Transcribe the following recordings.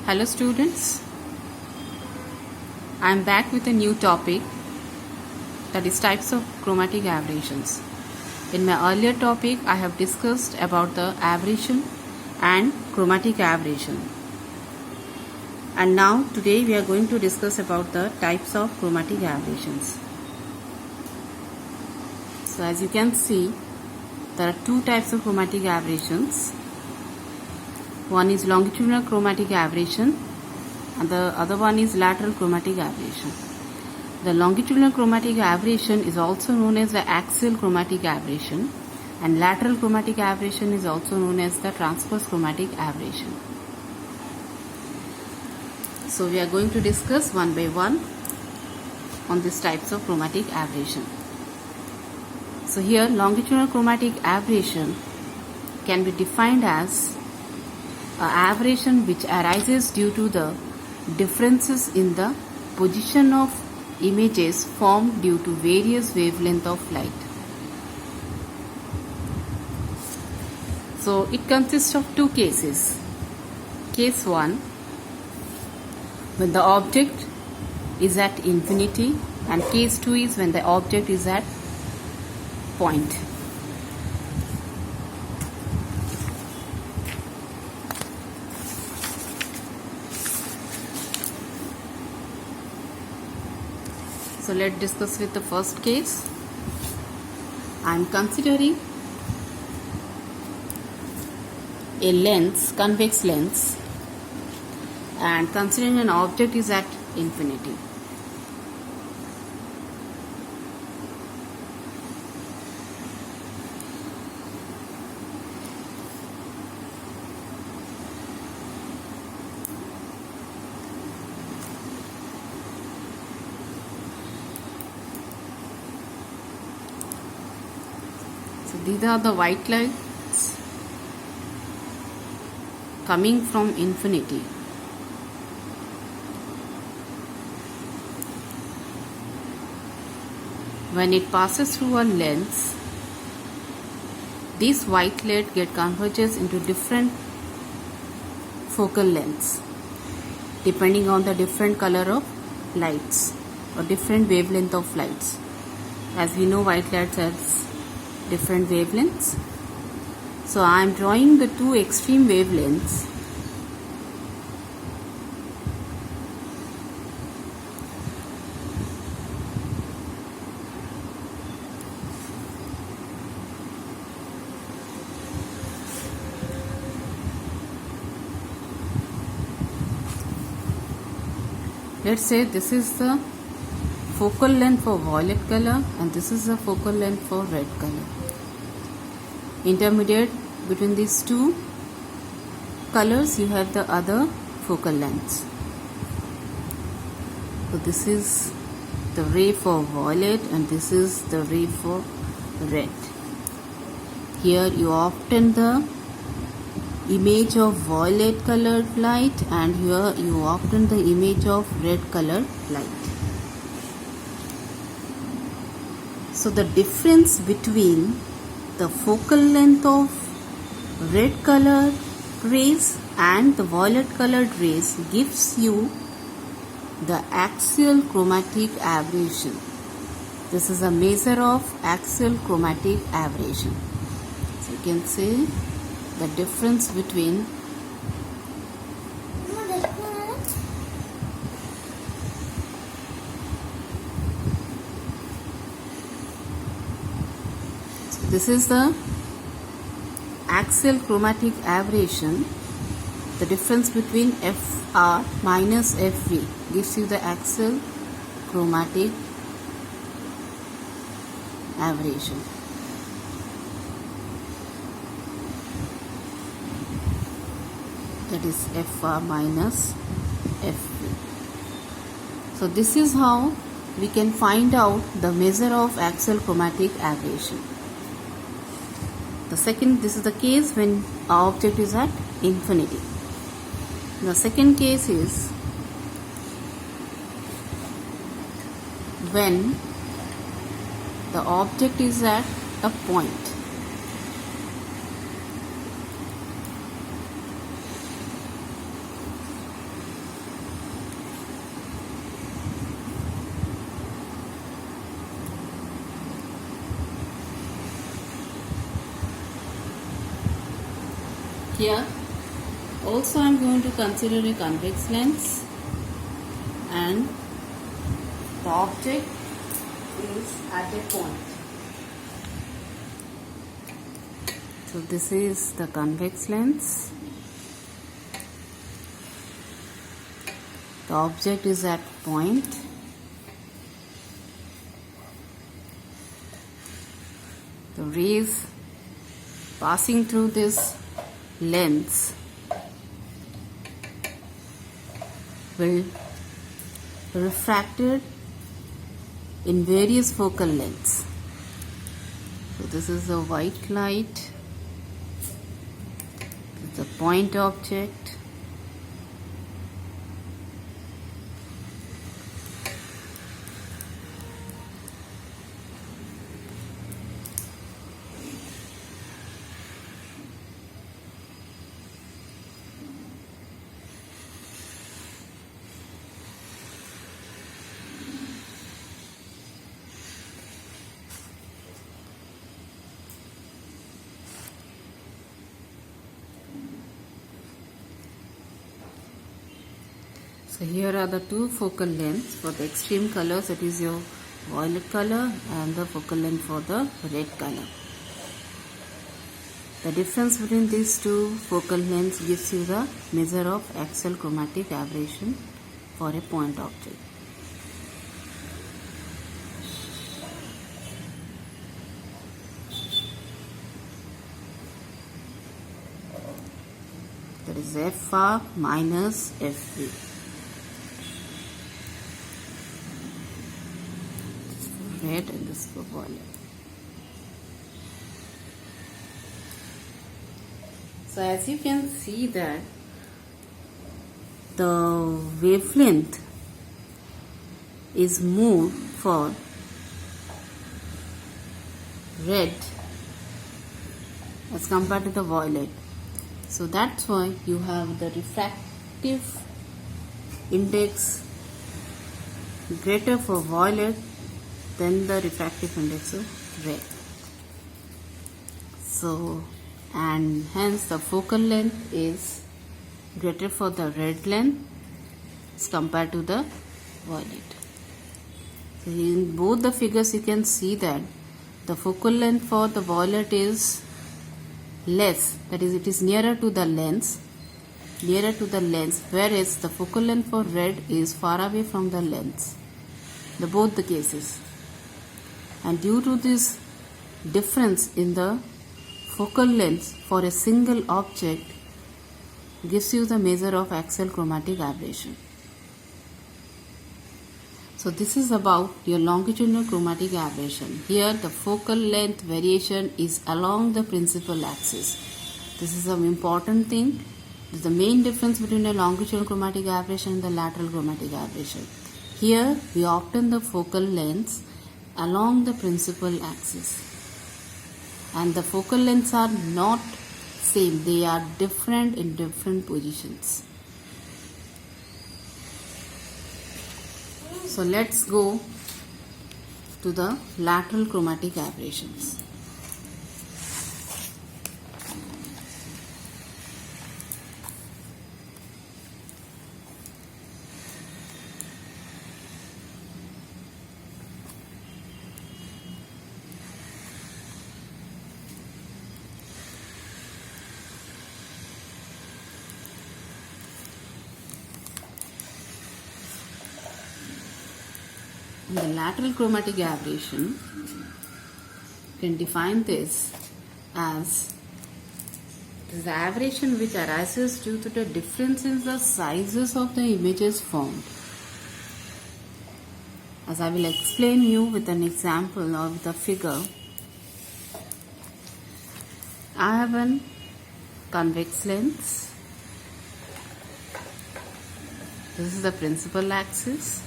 Hello students, I am back with a new topic, that is types of chromatic aberrations. In my earlier topic I have discussed about the aberration and chromatic aberration, and now today we are going to discuss about the types of chromatic aberrations. So as you can see, there are two types of chromatic aberrations. One is longitudinal chromatic aberration and the other one is lateral chromatic aberration. The longitudinal chromatic aberration is also known as the axial chromatic aberration, and lateral chromatic aberration is also known as the transverse chromatic aberration. So we are going to discuss one by one on these types of chromatic aberration. So here longitudinal chromatic aberration can be defined as an aberration which arises due to the differences in the position of images formed due to various wavelengths of light. So it consists of two cases. Case 1, when the object is at infinity, and case 2 is when the object is at point. So let's discuss with the first case. I am considering a lens, convex lens, and considering an object is at infinity. So these are the white lights coming from infinity. When it passes through a lens, this white light converges into different focal lengths depending on the different color of lights or different wavelength of lights. As we know, white lights has different wavelengths. So I am drawing the two extreme wavelengths. Let's say this is the focal length for violet color and this is the focal length for red color. Intermediate between these two colors you have the other focal lengths. So this is the ray for violet and this is the ray for red. Here you obtain the image of violet colored light and here you obtain the image of red colored light. So the difference between the focal length of red colored rays and the violet colored rays gives you the axial chromatic aberration. This is a measure of axial chromatic aberration. So you can say the difference between this is the axial chromatic aberration. The difference between FR minus FV gives you the axial chromatic aberration. That is FR minus FV. So this is how we can find out the measure of axial chromatic aberration. This is the case when our object is at infinity. The second case is when the object is at a point. Here also I am going to consider a convex lens, and the object is at a point. So this is the convex lens. The object is at point. The rays passing through this lens will refracted in various focal lengths. So this is the white light, this is the point object, so here are the two focal lengths for the extreme colors, that is your violet color, and the focal length for the red color. The difference between these two focal lengths gives you the measure of axial chromatic aberration for a point object. That is FR minus FV. This for red and this for violet. So as you can see that the wavelength is more for red as compared to the violet. So that's why you have the refractive index greater for violet than the refractive index of red. So, and hence the focal length is greater for the red length as compared to the violet. So in both the figures you can see that the focal length for the violet is less, that is it is nearer to the lens, whereas the focal length for red is far away from the lens, both the cases. And due to this difference in the focal length for a single object gives you the measure of axial chromatic aberration. So this is about your longitudinal chromatic aberration. Here the focal length variation is along the principal axis. This is an important thing. This is the main difference between a longitudinal chromatic aberration and the lateral chromatic aberration. Here we obtain the focal lengths along the principal axis. And the focal lengths are not same, they are different in different positions. So let's go to the lateral chromatic aberrations. In the lateral chromatic aberration, you can define this as the aberration which arises due to the difference in the sizes of the images formed. As I will explain you with an example or with a figure, I have a convex lens. This is the principal axis.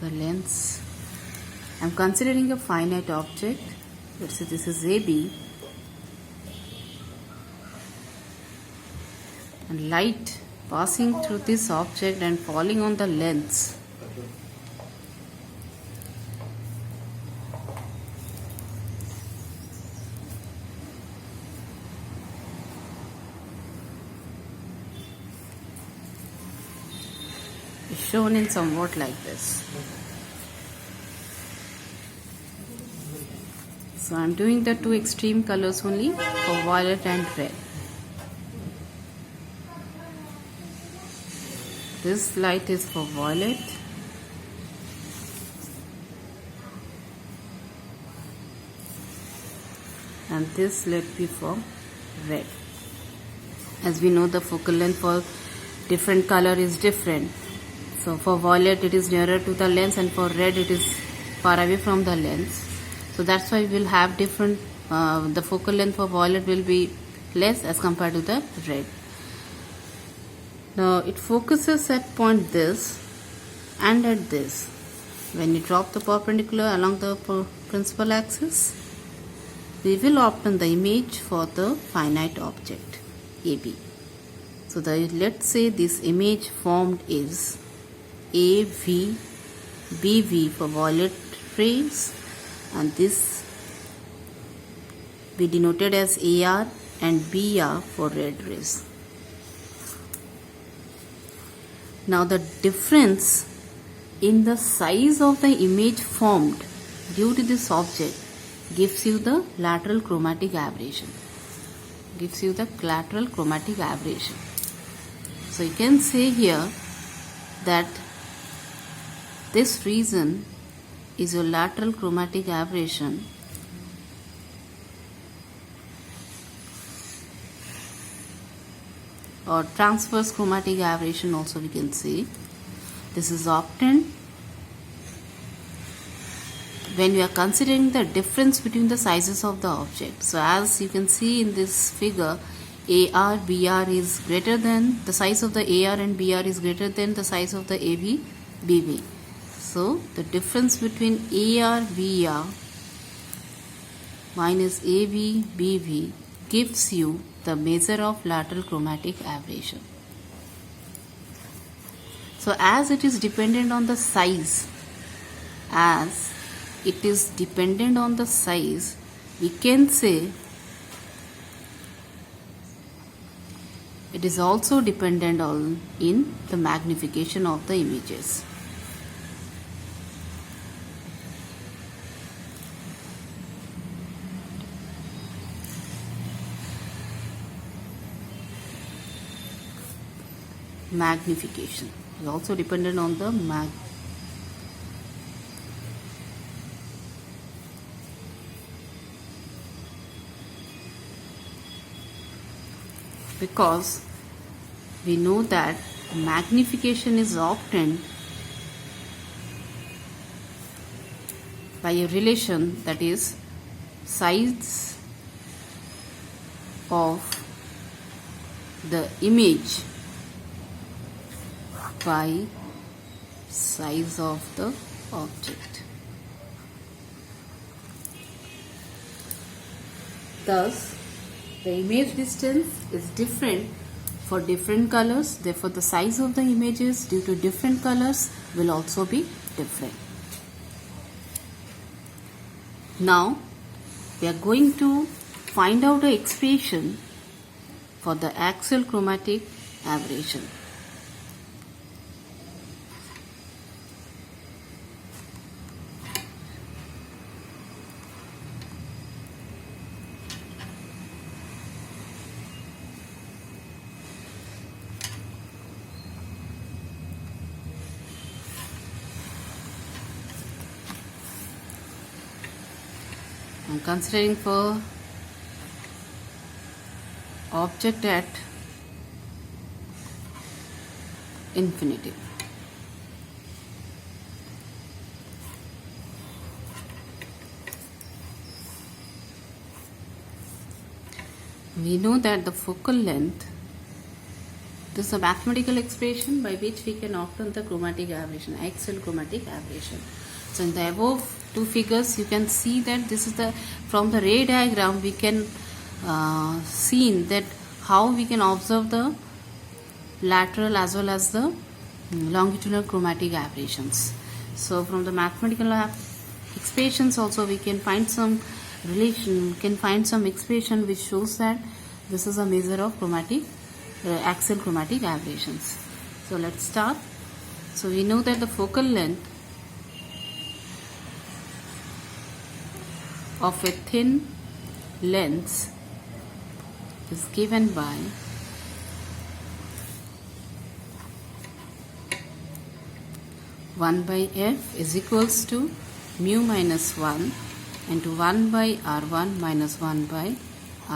The lens, I am considering a finite object. Let's say this is AB, and light passing through this object and falling on the lens shown in somewhat like this. So I'm doing the two extreme colors only for violet and red. This light is for violet and this let be for red. As we know, the focal length for different color is different. So for violet it is nearer to the lens and for red it is far away from the lens. So that's why we will have different, the focal length for violet will be less as compared to the red. Now it focuses at point this and at this. When you drop the perpendicular along the principal axis, we will obtain the image for the finite object AB. So let's say this image formed is AV, BV for violet rays, and this be denoted as AR and BR for red rays. Now the difference in the size of the image formed due to this object gives you the lateral chromatic aberration. So you can say here that this region is your lateral chromatic aberration, or transverse chromatic aberration also we can say. This is obtained when we are considering the difference between the sizes of the object. So as you can see in this figure, AR, BR is greater than, the size of the AR and BR is greater than the size of the AB, BB. So the difference between AR, BR minus AB, BB gives you the measure of lateral chromatic aberration. So as it is dependent on the size, we can say it is also dependent on in the magnification of the images. Magnification is also dependent on the because we know that magnification is obtained by a relation, that is size of the image by size of the object. Thus, the image distance is different for different colors, therefore the size of the images due to different colors will also be different. Now, we are going to find out an expression for the axial chromatic aberration. I'm considering for object at infinity. We know that the focal length, this is a mathematical expression by which we can obtain the chromatic aberration, axial chromatic aberration. So in the above two figures you can see that this is the, from the ray diagram we can see that how we can observe the lateral as well as the longitudinal chromatic aberrations. So from the mathematical expressions also we can find some relation, can find some expression which shows that this is a measure of chromatic axial chromatic aberrations. So let's start. So we know that the focal length of a thin lens is given by one by f is equals to mu minus 1 into 1 by r1 minus 1 by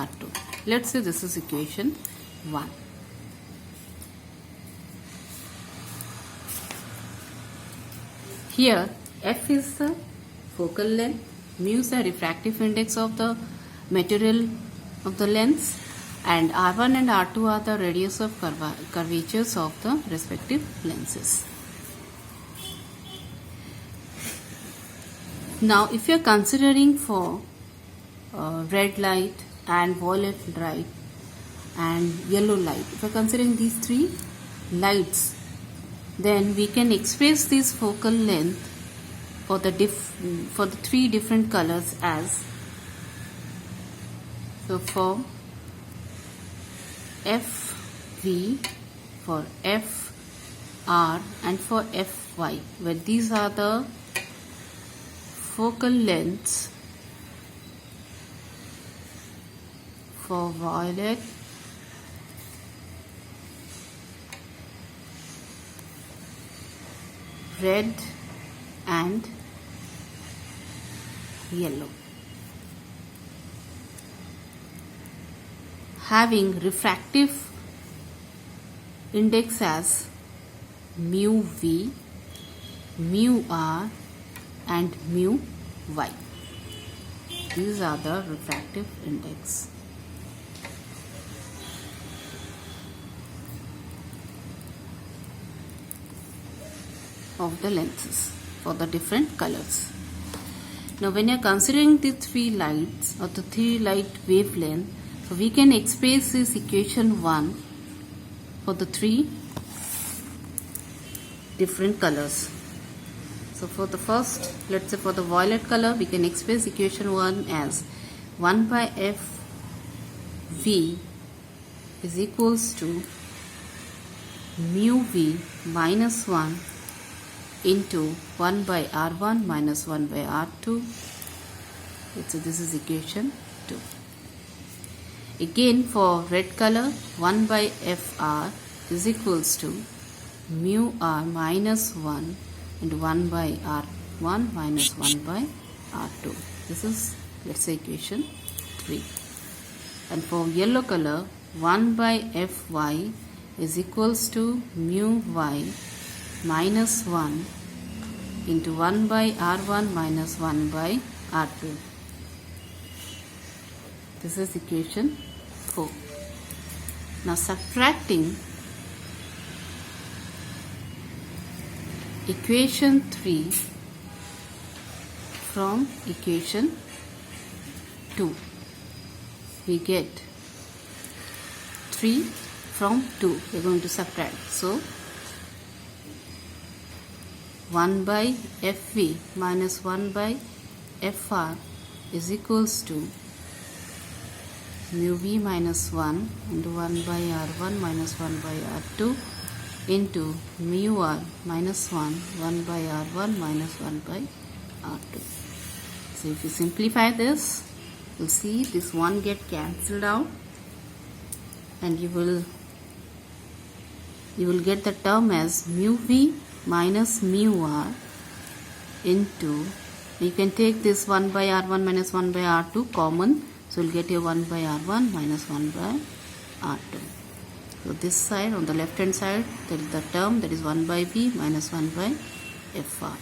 r2. Let's say this is equation 1. Here f is the focal length, mu is the refractive index of the material of the lens, and r1 and r2 are the radius of curvatures of the respective lenses. Now if you are considering for red light and violet light and yellow light, if you are considering these three lights, then we can express this focal length for the three different colors as, so for FV, for FR and for FY, where these are the focal lengths for violet, red and yellow, having refractive index as mu V, mu R and mu Y. These are the refractive index. Of the lenses for the different colors. Now when you are considering the three lights or the three light wavelength, so we can express this equation 1 for the three different colors. So for the first, let's say for the violet color, we can express equation 1 as 1 by f v is equals to mu v minus 1 into 1 by r1 minus 1 by r2. So this is equation 2. Again for red color, 1 by fr is equals to mu r minus 1 into 1 by r1 minus 1 by r2. This is, let's say, equation 3. And for yellow color, 1 by fy is equals to mu y minus 1 into 1 by r1 minus 1 by r2. This is equation 4. Now subtracting equation 3 from equation 2, we get 3 from 2. We are going to subtract. So 1 by Fv minus 1 by Fr is equals to mu v minus 1 into 1 by r1 minus 1 by r2 into mu r minus 1 1 by r1 minus 1 by r2. So if you simplify this, you'll see this one get cancelled out and you will get the term as mu v minus mu r into, you can take this 1 by r1 minus 1 by r2 common, so you'll get here 1 by r1 minus 1 by r2. So this side, on the left hand side, there is the term that is 1 by v minus 1 by fr.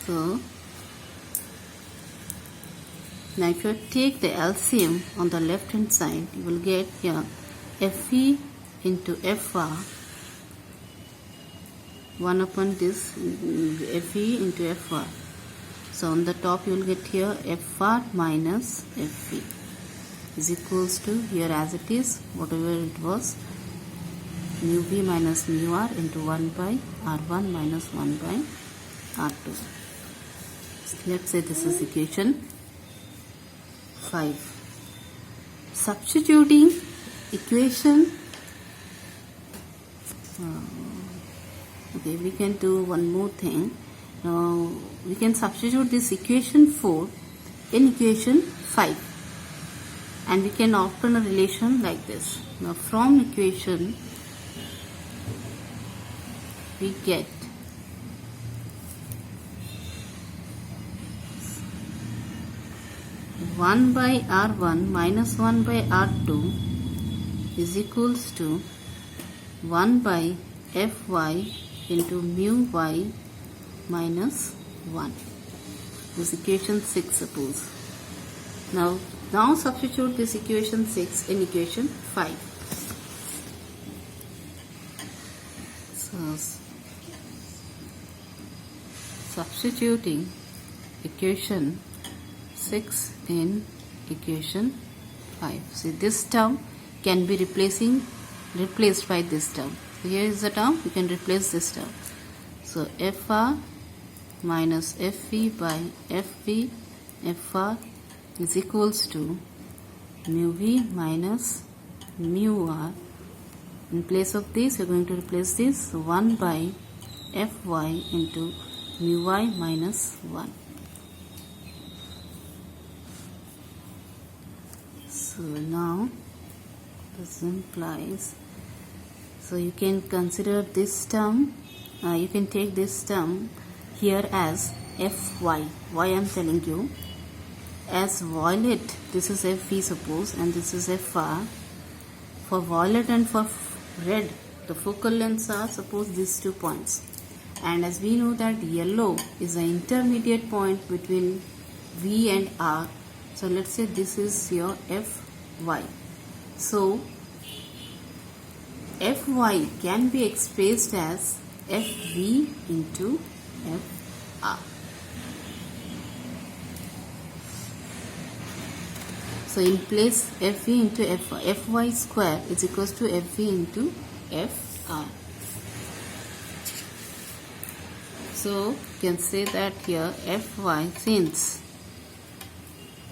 So now if you take the LCM on the left hand side, you will get here Fe into Fr 1 upon this Fe into Fr. So on the top you will get here Fr minus Fe is equals to, here as it is, whatever it was, mu v minus mu r into 1 by r1 minus 1 by r2. So let's say this is equation 5. Substituting equation Okay, we can do one more thing. Now we can substitute this equation 4 in equation 5, and we can obtain a relation like this. Now from equation we get one by R1 minus 1 by R2 is equals to 1 by Fy into mu y minus 1. This equation 6, suppose. Now substitute this equation 6 in equation 5. So substituting equation 6 in equation 5. See, this term can be replaced by this term. So here is the term, you can replace this term. So Fr minus Fv by Fv, Fr is equals to mu v minus mu r. In place of this, we are going to replace this. So 1 by Fy into mu y minus 1. So now this implies, so you can consider this term, you can take this term here as Fy. Why I am telling you, as violet, this is Fv suppose, and this is Fr. For violet and for red, the focal lengths are suppose these 2 points, and as we know that yellow is the intermediate point between V and R, so let's say this is your Fy. So Fy can be expressed as Fv into Fr. So in place Fv into Fr, Fy square is equals to Fv into Fr. So you can say that here Fy, since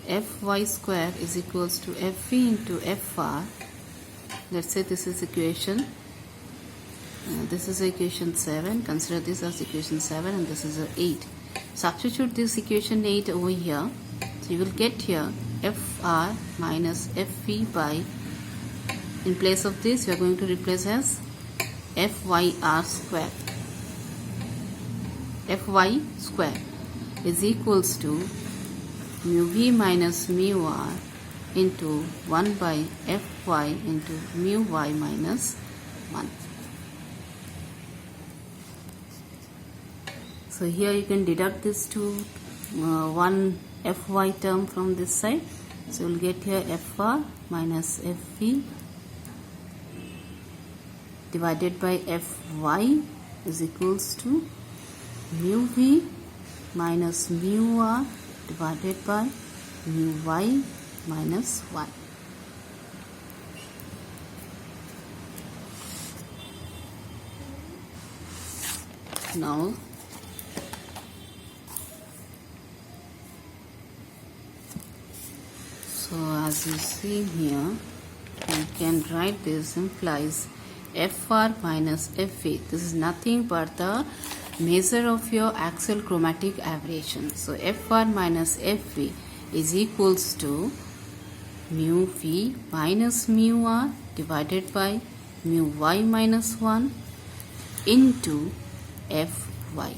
Fy square is equals to Fv into Fr, let's say this is equation, this is equation 7, consider this as equation 7, and this is 8. Substitute this equation 8 over here, so you will get here Fr minus Fv by, in place of this we are going to replace as Fyr square. Fy square is equals to mu v minus mu r into 1 by Fy into mu y minus 1. So here you can deduct this to one Fy term from this side. So you will get here Fr minus Fv divided by Fy is equals to mu v minus mu r divided by mu y minus 1. Now so as you see here, you can write this implies Fr minus Fv. This is nothing but the measure of your axial chromatic aberration. So Fr minus Fv is equals to mu v minus mu r divided by mu y minus 1 into Fy.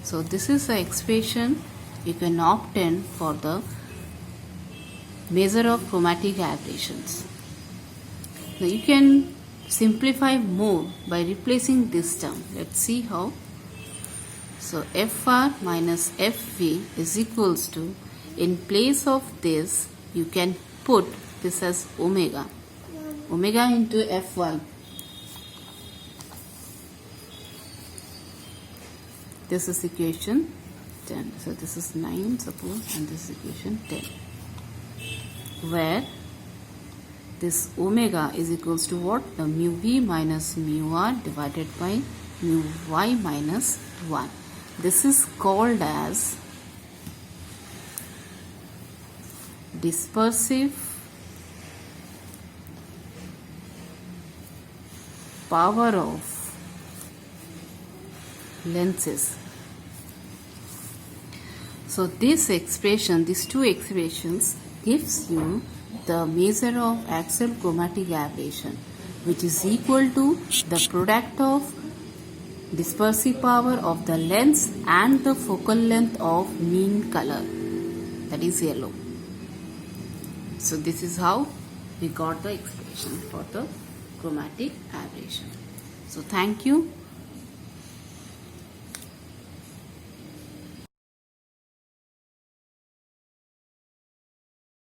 So this is the expression you can obtain for the measure of chromatic aberrations. Now you can simplify more by replacing this term. Let's see how. So Fr minus Fv is equals to, in place of this you can put this as omega into Fy. This is equation 10. So this is 9 suppose, and this is equation 10, where this omega is equals to what? The mu v minus mu r divided by mu y minus 1. This is called as dispersive power of lenses. So this expression, these two expressions gives you the measure of axial chromatic aberration, which is equal to the product of dispersive power of the lens and the focal length of mean color, that is yellow. So this is how we got the expression for the chromatic aberration. So thank you.